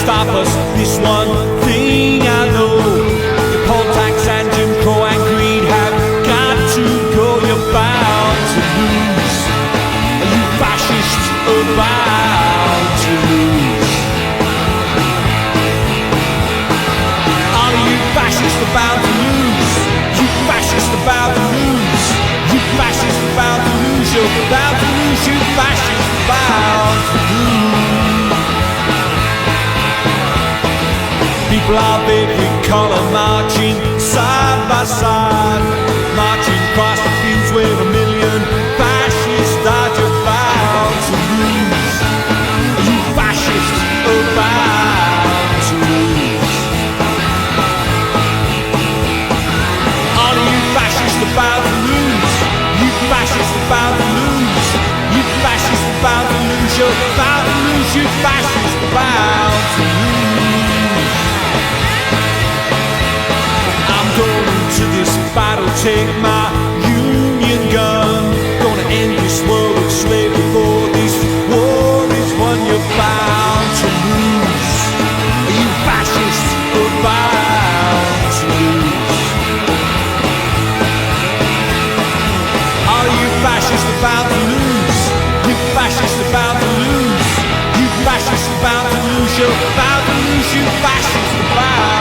stop us. This one thing I know, your poll tax and Jim Crow and greed have got to go. You're bound to lose. You fascists are bound to lose. Are you fascists about to lose? You fascists about to lose. You fascists about to lose. You're about to lose. You fascists about to lose. People of every colour marching side by side, marching across the fields where a million fascists died. You're bound to lose. You fascists are bound to lose. Are you fascists about to lose? You fascists about to lose. You fascists about to lose. You're about to lose. You fascists about to lose. I'm going to this battle, take my union gun. Gonna end this world of slavery, for this war is one you're bound to lose. You fascists are bound to lose. Are you fascists about to lose? You fascists about to lose. You fascists about to lose. You're about to lose. You fascists about